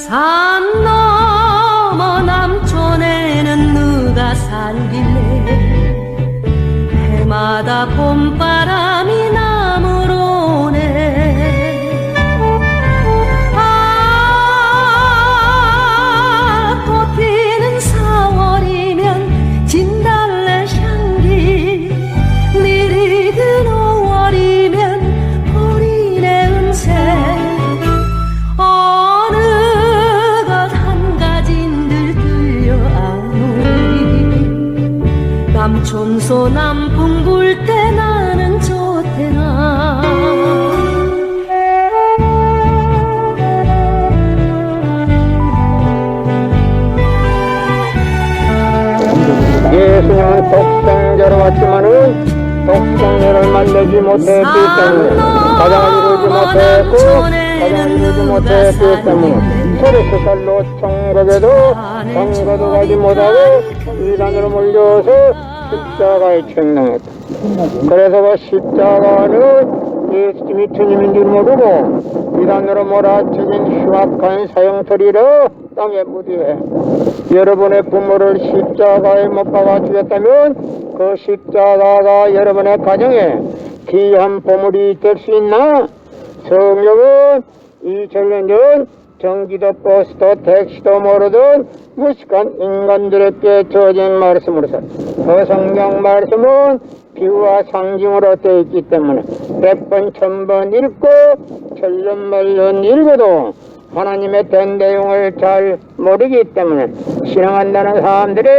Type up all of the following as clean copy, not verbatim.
산 너머 남촌에는 누가 살길래 해마다 봄바람이 나무로 오네. 꽃 피는 4월이면 진달래 향기, 밀이 든 5월이면 보리내 음색. 어느 것 한 가진들 들려 아노리. 남촌소 남풍 불 때 나는 좋대나. 예수님은 독생자로 왔지만은 독생자를 만나지 못했기 때문에 가장을 이루지 못했고 가장을 이루지 못했기 때문에 33살로 천국에도 천국에도 가지 못하고 이단으로 몰려서 십자가에 책망했다. 그래서 그 십자가는 예수님이 주님인 줄 모르고 이단으로 몰아치긴 흉악한 사형터리로 땅에 묻히해 여러분의 부모를 십자가에 못 박아 주겠다면 그 십자가가 여러분의 가정에 귀한 보물이 될 수 있나? 성령은 2000년 전 전기도 버스도 택시도 모르던 무식한 인간들에게 주어진 말씀으로서 그 성경 말씀은 비유와 상징으로 되어 있기 때문에 100번 1000번 읽고 천년만년 읽어도 하나님의 된 내용을 잘 모르기 때문에 신앙한다는 사람들이,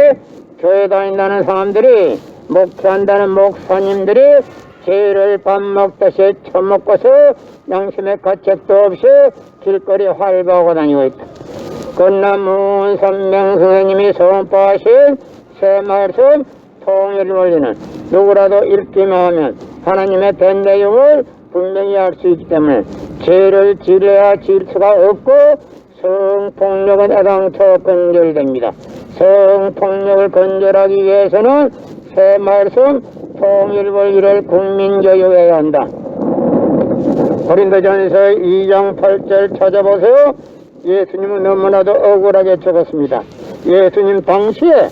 교회 다닌다는 사람들이, 목회한다는 목사님들이 죄를 밥 먹듯이 처먹고서 양심의 가책도 없이 길거리 활보하고 다니고 있다. 그러나 문선명 선생님이 선포하신 새 말씀 통일 원리는 누구라도 읽기만 하면 하나님의 된 내용을 분명히 알 수 있기 때문에 죄를 지려야 질 수가 없고 성폭력은 애당초 건절됩니다. 성폭력을 건절하기 위해서는 새 말씀 통일 원리를 국민교육해야 한다. 고린도전서 2장 8절 찾아보세요. 예수님은 너무나도 억울하게 죽었습니다. 예수님 당시에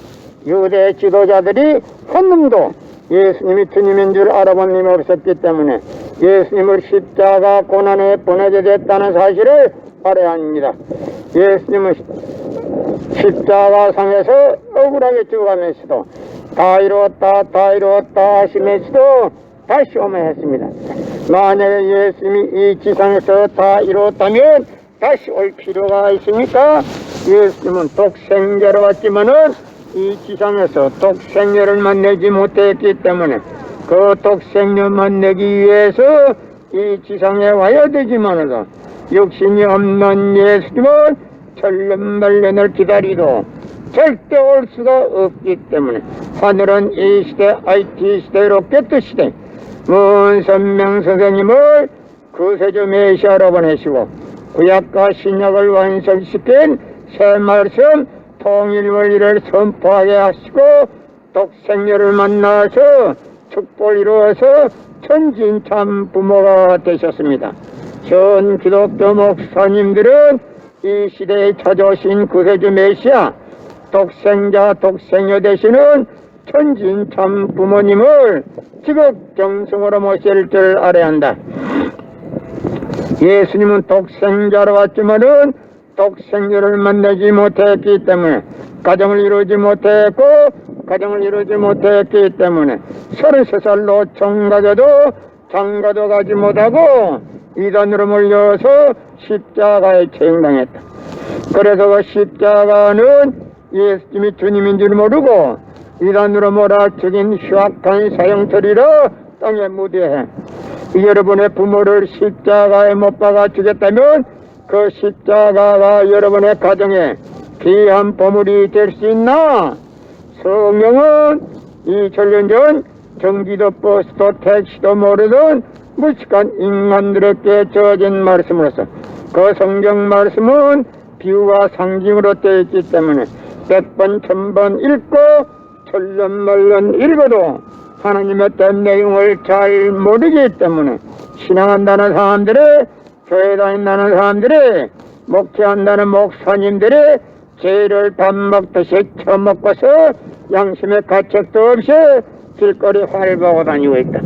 유대 지도자들이 한 놈도 예수님이 주님인 줄 알아본 놈이 없었기 때문에 예수님을 십자가 고난에 보내게 됐다는 사실을 알아야 합니다. 예수님은 십자가상에서 억울하게 죽어가면서도 다 이루었다 다 이루었다 하시면서도 다시 오면 했습니다. 만약에 예수님이 이 지상에서 다 이루었다면 다시 올 필요가 있습니까? 예수님은 독생자로 왔지만은 이 지상에서 독생녀를 만나지 못했기 때문에 그 독생녀 만나기 위해서 이 지상에 와야 되지만은 육신이 없는 예수님은 천년만년을 기다리도 절대 올 수가 없기 때문에 하늘은 이 시대 IT 시대 로켓 시대 문선명 선생님을 구세주 메시아로 보내시고 구약과 신약을 완성시킨 새 말씀 통일 원리를 선포하게 하시고 독생녀를 만나서 축복을 이루어서 천진참 부모가 되셨습니다. 전 기독교 목사님들은 이 시대에 찾아오신 구세주 메시아 독생자 독생녀 되시는 천진참 부모님을 지극정성으로 모실 줄 알아야 한다. 예수님은 독생자로 왔지만은 독생녀를 만나지 못했기 때문에 가정을 이루지 못했고 가정을 이루지 못했기 때문에 33살로 총각에도 장가도 가지 못하고 이단으로 몰려서 십자가에 책망했다. 그래서 그 십자가는 예수님이 주님인 줄 모르고 이단으로 몰아치긴 흉악한 사형터리로 땅에 묻히해 여러분의 부모를 십자가에 못 박아 주겠다면 그 십자가가 여러분의 가정에 귀한 보물이 될 수 있나? 성령은 2000년 전 전기도 버스도 택시도 모르던 무식한 인간들에게 주어진 말씀으로서 그 성경 말씀은 비유와 상징으로 되어 있기 때문에 100번 1000번 읽고 천년만년 읽어도 하나님의 된 내용을 잘 모르기 때문에 신앙한다는 사람들이 교회 다닌다는 사람들이 목회한다는 목사님들이 죄를 밥 먹듯이 처먹고서 양심의 가책도 없이 길거리 활보하고 다니고 있다.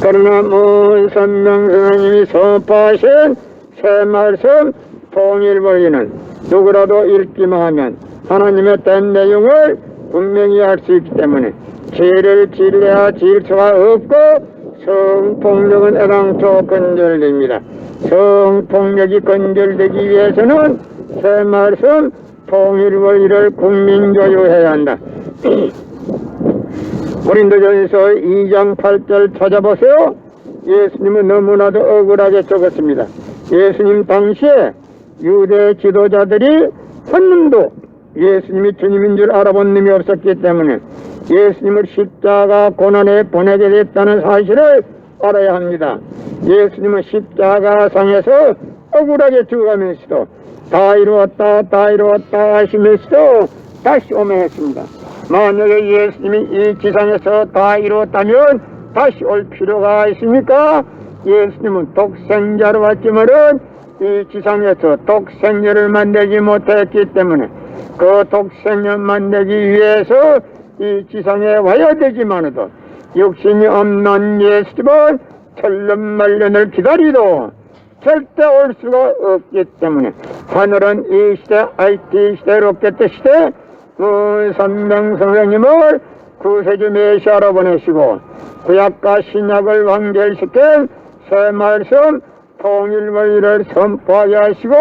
그러나 문선명 선생님이 선포하신 새 말씀 통일본리는 누구라도 읽기만 하면 하나님의 된 내용을 분명히 알 수 있기 때문에 죄를 지려야 지을 수가 없고 성폭력은 애당초 건절됩니다. 성폭력이 건절되기 위해서는 새 말씀 통일원리를 국민교육해야 한다. 고린도전서 2장 8절 찾아보세요. 예수님은 너무나도 억울하게 적었습니다. 예수님 당시에 유대 지도자들이 한 놈도 예수님이 주님인 줄 알아본 놈이 없었기 때문에 예수님을 십자가 고난에 보내게 됐다는 사실을 알아야 합니다. 예수님은 십자가상에서 억울하게 죽어가면서도 다 이루었다 다 이루었다 하시면서도 다시 오매했습니다. 만약에 예수님이 이 지상에서 다 이루었다면 다시 올 필요가 있습니까? 예수님은 독생자로 왔지만은 이 지상에서 독생자를 만들지 못했기 때문에 그 독생자 만들기 위해서 이 지상에 와야 되지만도 육신이 없는 예수님은 천년만년을 기다리도 절대 올 수가 없기 때문에 하늘은 이 시대 IT 시대 로켓 시대 문선명 선생님을 구세주 메시아로 보내시고 구약과 신약을 완결시킨 새 말씀 통일원리를 선포하게 하시고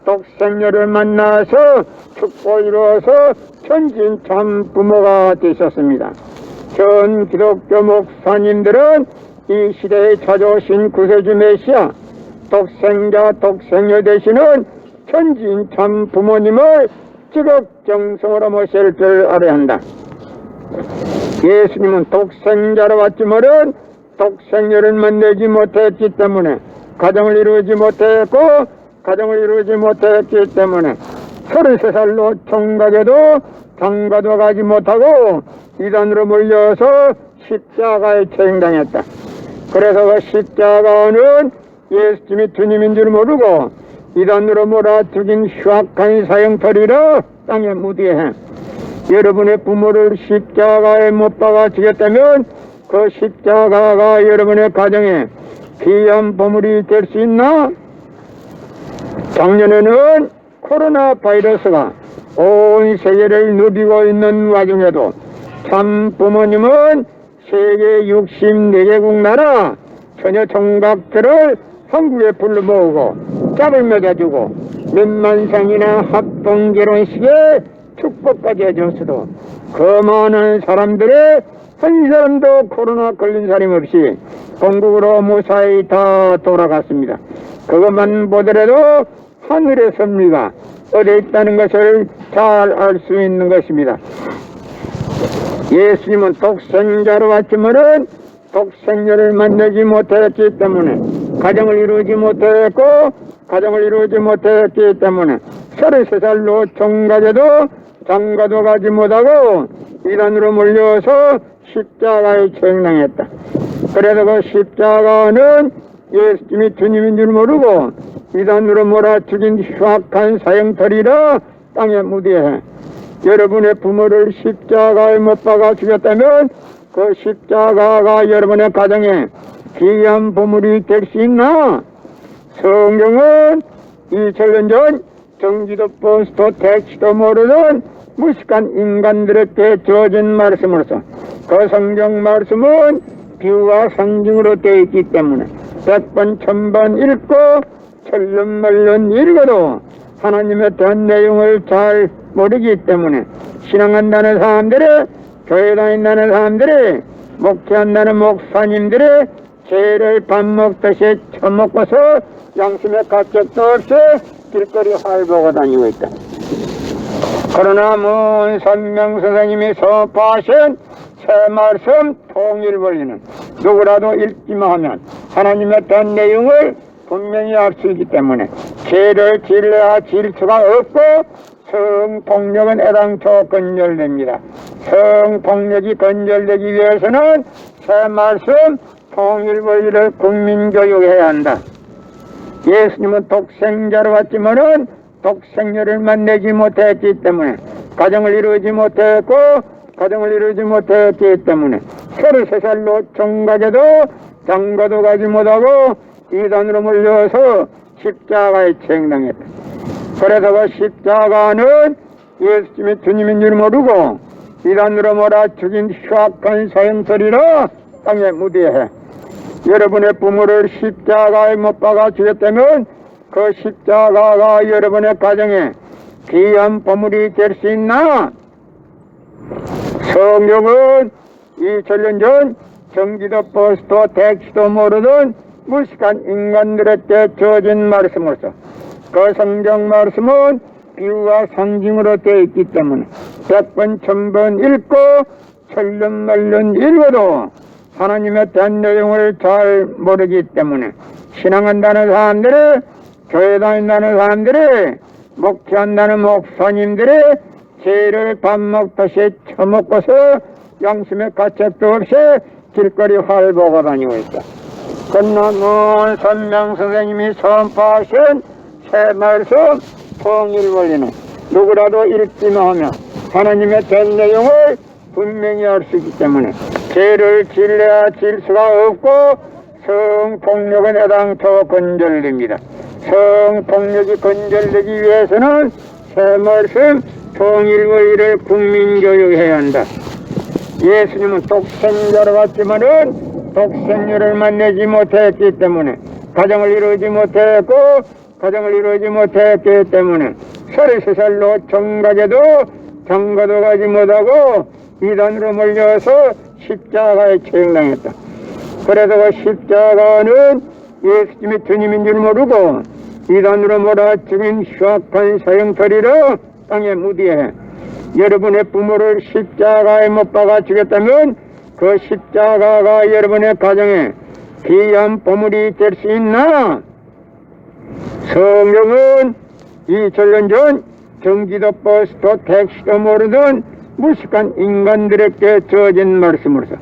독생녀를 만나서 축복 이루어서 천진 참 부모가 되셨습니다. 전 기독교 목사님들은 이 시대에 찾아오신 구세주 메시아 독생자 독생녀 되시는 천진 참 부모님을 지극정성으로 모실 줄 알아야 한다. 예수님은 독생자로 왔지만은 독생녀를 만나지 못했기 때문에 가정을 이루지 못했고 가정을 이루지 못했기 때문에 33살로 총각에도 장가도 가지 못하고 이단으로 몰려서 십자가에 처형당했다. 그래서 그 십자가는 예수님이 주님인 줄 모르고 이단으로 몰아 죽인 흉악한 사형터리로 땅에 묻게 해. 여러분의 부모를 십자가에 못 박아 죽였다면 그 십자가가 여러분의 가정에 귀한 보물이 될 수 있나? 작년에는 코로나 바이러스가 온 세계를 누비고 있는 와중에도 참 부모님은 세계 64개국 나라 처녀 총각들을 한국에 불러 모으고 짝을 맺어주고 몇만 상이나 합동 결혼식에 축복까지 해줬어도 그 많은 사람들의 한 사람도 코로나 걸린 사람 없이 본국으로 무사히 다 돌아갔습니다. 그것만 보더라도 하늘의 섭리가 어디에 있다는 것을 잘 알 수 있는 것입니다. 예수님은 독생자로 왔지만은 독생녀를 만나지 못했기 때문에 가정을 이루지 못했고 가정을 이루지 못했기 때문에 33살로 총각에도 장가도 가지 못하고 이단으로 몰려서 십자가에 처형당했다. 그래서 그 십자가는 예수님이 주님인 줄 모르고 이단으로 몰아 죽인 흉악한 사형터리라 땅에 묻게. 여러분의 부모를 십자가에 못 박아 죽였다면 그 십자가가 여러분의 가정에 귀한 보물이 될 수 있나? 성경은 2000년 전 정지도 버스도 택시도 모르는 무식한 인간들에게 주어진 말씀으로서 그 성경 말씀은 비유와 상징으로 되어 있기 때문에 100번 1000번 읽고 천년만년 읽어도 하나님의 대한 내용을 잘 모르기 때문에 신앙한다는 사람들이 교회 다닌다는 사람들이 목회한다는 목사님들이 죄를 밥 먹듯이 처먹고서 양심의 가책도 없이 길거리 활보고 다니고 있다. 그러나 문선명 선생님이 선포하신 새 말씀 통일원리는 누구라도 읽기만 하면 하나님의 대한 내용을 분명히 알 수 있기 때문에 죄를 지려야 지을 수가 없고 성폭력은 애당초 건절됩니다. 성폭력이 건절되기 위해서는 새 말씀 통일원리를 국민교육해야 한다. 예수님은 독생자로 왔지만은 독생녀를 만나지 못했기 때문에 가정을 이루지 못했고 가정을 이루지 못했기 때문에 33살로 정가제도 장가도 가지 못하고 이단으로 몰려서 십자가에 책당했다. 그래서 그 십자가는 예수님이 주님인 줄 모르고 이단으로 몰아 죽인 흉악한 사형설이라 땅에 무대해 여러분의 부모를 십자가에 못 박아 죽였다면 그 십자가가 여러분의 가정에 귀한 보물이 될 수 있나? 성경은 2000년 전 전기도 버스도 택시도 모르던 무식한 인간들에게 주어진 말씀으로서 그 성경 말씀은 비유와 상징으로 되어 있기 때문에 100번 1000번 읽고 천년만년 읽어도 하나님의 대한 내용을 잘 모르기 때문에 신앙한다는 사람들이 교회 다닌다는 사람들이 목회한다는 목사님들이 죄를 밥 먹듯이 처먹고서 양심의 가책도 없이 길거리 활보고 다니고 있다. 그러나 선명 선생님이 선포하신 새 말씀 통일원리는 누구라도 읽기만 하면 하나님의 된 내용을 분명히 알 수 있기 때문에 죄를 질려야 질 수가 없고 성폭력은 애당초 건절됩니다. 성폭력이 건절되기 위해서는 새 말씀 통일원리를 국민교육해야 한다. 예수님은 독생자로 왔지만은 독생녀를 만나지 못했기 때문에 가정을 이루지 못했고 가정을 이루지 못했기 때문에 33살로 정가제도 장가도 가지 못하고 이단으로 몰려서 십자가에 책당했다. 그래서 그 십자가는 예수님이 주님인 줄 모르고 이단으로 몰아 죽인 흉악한 사형설이라 땅에 무디해 여러분의 부모를 십자가에 못 박아 죽였다면 그 십자가가 여러분의 가정에 귀한 보물이 될 수 있나? 성경은 2000년 전 전기도 버스도 택시도 모르던 무식한 인간들에게 주어진 말씀으로서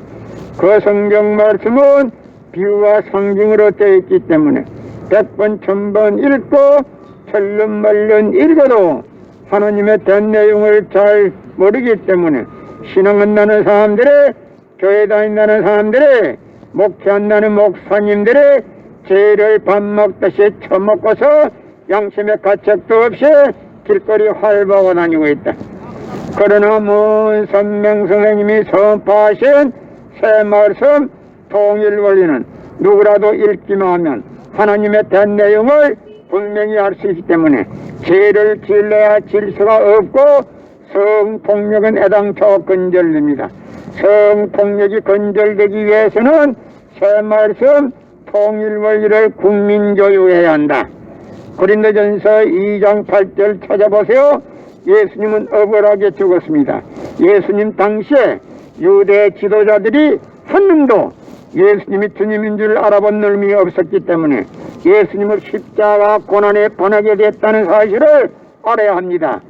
그 성경 말씀은 비유와 상징으로 되어 있기 때문에 100번 1000번 읽고 천년만년 읽어도 하나님의 된 내용을 잘 모르기 때문에 신앙한다는 사람들이 교회 다닌다는 사람들이 목회한다는 목사님들이 죄를 밥 먹듯이 처먹고서 양심의 가책도 없이 길거리 활보고 다니고 있다. 그러나 선명 선생님이 선포하신 새 말씀 통일원리는 누구라도 읽기만 하면 하나님의 된 내용을 분명히 알 수 있기 때문에 죄를 질러야 질 수가 없고 성폭력은 애당초 건절됩니다. 성폭력이 건절되기 위해서는 새 말씀 통일원리를 국민교육해야 한다. 고린도전서 2장 8절 찾아보세요. 예수님은 억울하게 죽었습니다. 예수님 당시에 유대 지도자들이 한 놈도 예수님이 주님인 줄 알아본 놈이 없었기 때문에 예수님을 십자가 고난에 보내게 됐다는 사실을 알아야 합니다.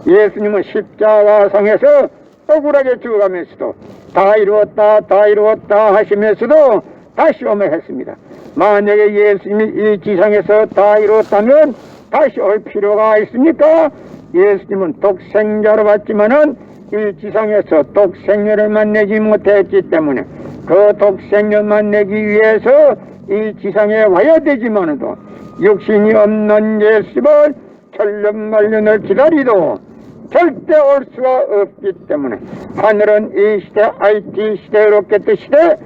예수님은 십자가상에서 억울하게 죽어가면서도 다 이루었다 하시면서도 다시 오며 했습니다. 만약에 예수님이 이 지상에서 다 이루었다면 다시 올 필요가 있습니까? 예수님은 독생자로 왔지만은 이 지상에서 독생녀를 만나지 못했기 때문에 그 독생녀 만나기 위해서 이 지상에 와야 되지만도 육신이 없는 예수님을 천년만년을 기다리도 절대 올 수가 없기 때문에 하늘은 이 시대 IT 시대 로켓 시대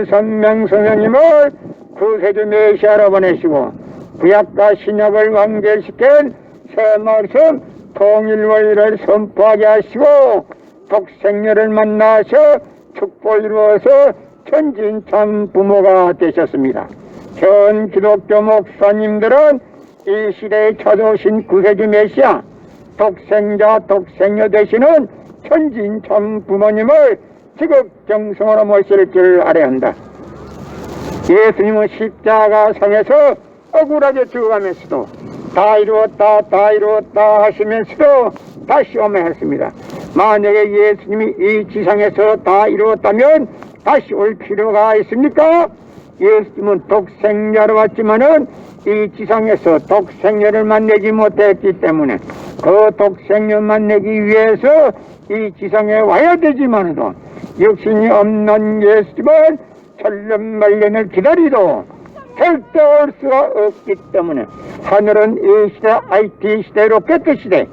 선명 선생님을 구세주 메시아로 보내시고 구약과 신약을 완결시킨 새 말씀 통일원리를 선포하게 하시고 독생녀를 만나서 축복을 이루어서 천진참 부모가 되셨습니다. 현 기독교 목사님들은 이 시대에 찾아오신 구세주 메시아 독생자 독생녀 되시는 천진참 부모님을 지극정성으로 모실 줄 알아야 한다. 예수님은 십자가상에서 억울하게 죽어가면서도 다 이루었다 하시면서도 다시 오며 했습니다. 만약에 예수님이 이 지상에서 다 이루었다면 다시 올 필요가 있습니까? 예수님은 독생자로 왔지만은 이 지상에서 독생녀를 만나지 못했기 때문에 그 독생녀 만나기 위해서 이 지상에 와야 되지만도 육신이 없는 예수님은 천년만년을 기다리도 절대 올 수가 없기 때문에 하늘은 이 시대 IT 시대로 깨끗시대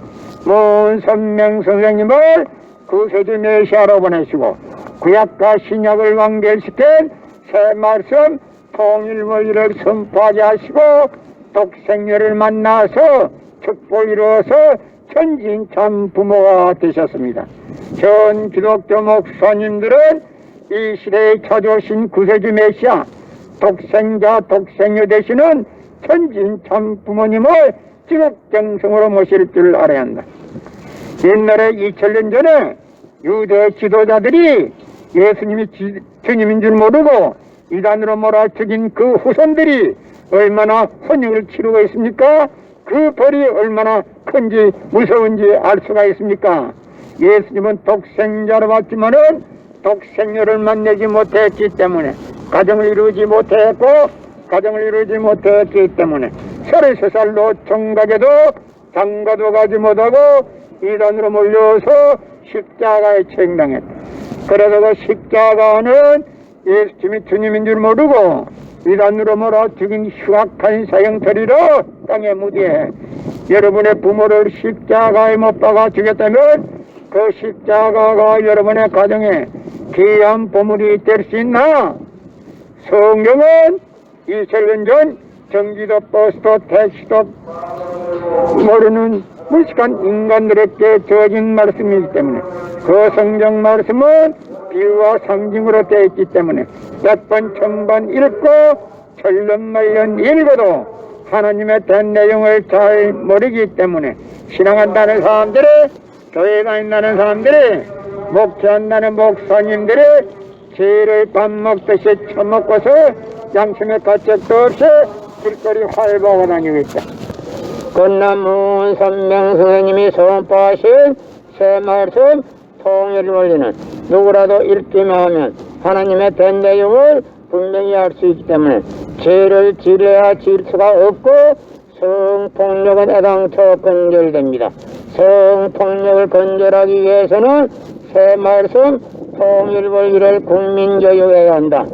먼 선명 선생님을 구세주 메시아로 보내시고 구약과 신약을 완결시킨 새 말씀 통일원리를 선포하게 하시고 독생녀를 만나서 축복을 이루어서 천진참 부모가 되셨습니다. 전 기독교 목사님들은 이 시대에 찾아오신 구세주 메시아 독생자 독생녀 되시는 천진참 부모님을 지극정성으로 모실 줄 알아야 한다. 옛날에 2000년 전에 유대 지도자들이 예수님이 주님인 줄 모르고 이단으로 몰아죽인 그 후손들이 얼마나 혼육을 치르고 있습니까? 그 벌이 얼마나 큰지 무서운지 알 수가 있습니까? 예수님은 독생자로 왔지만은 독생녀를 만나지 못했기 때문에 가정을 이루지 못했고 가정을 이루지 못했기 때문에 33살로 총각에도 장가도 가지 못하고 이단으로 몰려서 십자가에 책당했다. 그래서 그 십자가는 예수님이 주님인 줄 모르고 이단으로 몰아 죽인 흉악한 사형터리로 땅에 무디해 여러분의 부모를 십자가에 못 박아 죽였다면 그 십자가가 여러분의 가정에 귀한 보물이 될 수 있나? 성경은 2000년 전 전기도 버스도 택시도 모르는 무식한 인간들에게 주어진 말씀이기 때문에 그 성경 말씀은 비유와 상징으로 되어 있기 때문에 100번 1000번 읽고 천년만년 읽어도 하나님의 된 내용을 잘 모르기 때문에 신앙한다는 사람들이 교회 다닌다는 사람들이 목회한다는 목사님들이 죄를 밥 먹듯이 처먹고서 양심의 가책도 없이 길거리 활보하고 다니고 있다. 건남문 선명 선생님이 선포하신 새 말씀 통일 원리는 누구라도 읽기만 하면 하나님의 된 내용을 분명히 알 수 있기 때문에 죄를 지려야 질 수가 없고 성폭력은 애당초 건절됩니다. 성폭력을 건절하기 위해서는 새 말씀 통일 원리를 국민교육해야 한다.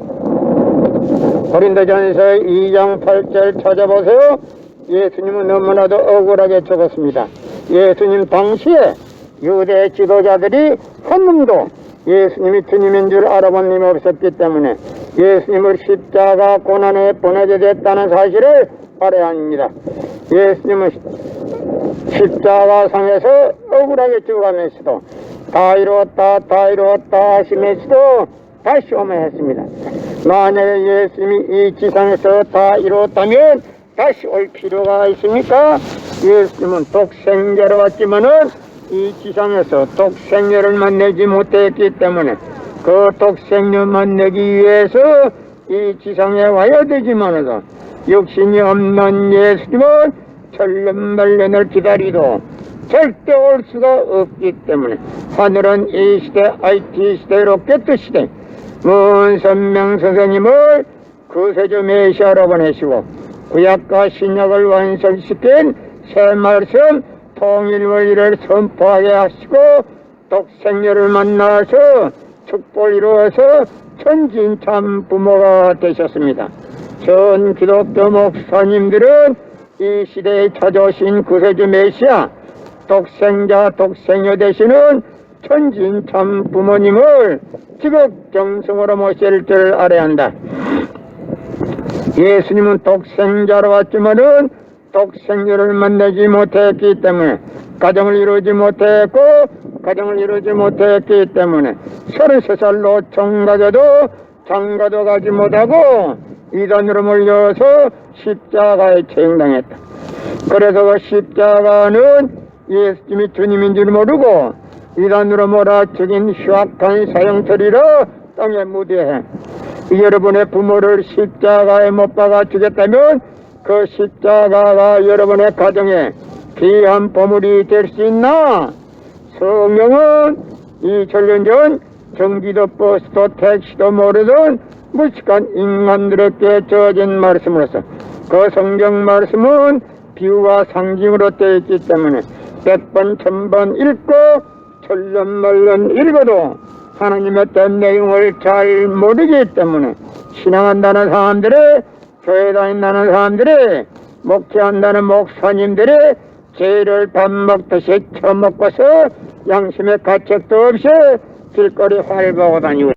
고린도전서 2장 8절 찾아보세요. 예수님은 너무나도 억울하게 죽었습니다. 예수님 당시에 유대 지도자들이 한 놈도 예수님이 주님인 줄 알아본 님 없었기 때문에 예수님을 십자가 고난에 보내게 됐다는 사실을 알아야 합니다. 예수님은 십자가상에서 억울하게 죽어가면서도 다 이루었다 하시면서도 다시 오면 했습니다. 만약에 예수님이 이 지상에서 다 이루었다면 다시 올 필요가 있습니까? 예수님은 독생자로 왔지만은 이 지상에서 독생녀를 만나지 못했기 때문에 그 독생녀 만나기 위해서 이 지상에 와야 되지만은 육신이 없는 예수님은 천년만년을 기다리도 절대 올 수가 없기 때문에 하늘은 이 시대 IT 시대로 깨끗시대 먼 선명 선생님을 구세주 메시아로 보내시고 구약과 신약을 완성시킨 새 말씀 통일 원리를 선포하게 하시고 독생녀를 만나서 축복을 이루어서 천진참 부모가 되셨습니다. 전 기독교 목사님들은 이 시대에 찾아오신 구세주 메시아 독생자 독생녀 되시는 천진참 부모님을 지극정성으로 모실 줄 알아야 한다. 예수님은 독생자로 왔지만은 독생녀를 만나지 못했기 때문에 가정을 이루지 못했기 때문에 33살로 총각에도 장가도 가지 못하고 이단으로 몰려서 십자가에 책당했다. 그래서 그 십자가는 예수님이 주님인 줄 모르고 이단으로 몰아 죽인 흉악한 사형터리로 땅에 무대해 여러분의 부모를 십자가에 못 박아 죽였다면 그 십자가가 여러분의 가정에 귀한 보물이 될 수 있나? 성경은 2000년 전 전기도 버스도 택시도 모르던 무식한 인간들에게 주어진 말씀으로서 그 성경 말씀은 비유와 상징으로 되어 있기 때문에 100번 1000번 읽고 천년만년 읽어도 하나님의 어떤 내용을 잘 모르기 때문에 신앙한다는 사람들의, 교회 다닌다는 사람들의, 목회한다는 목사님들의 죄를 밥 먹듯이 처먹고서 양심의 가책도 없이 길거리 활보하고 다니고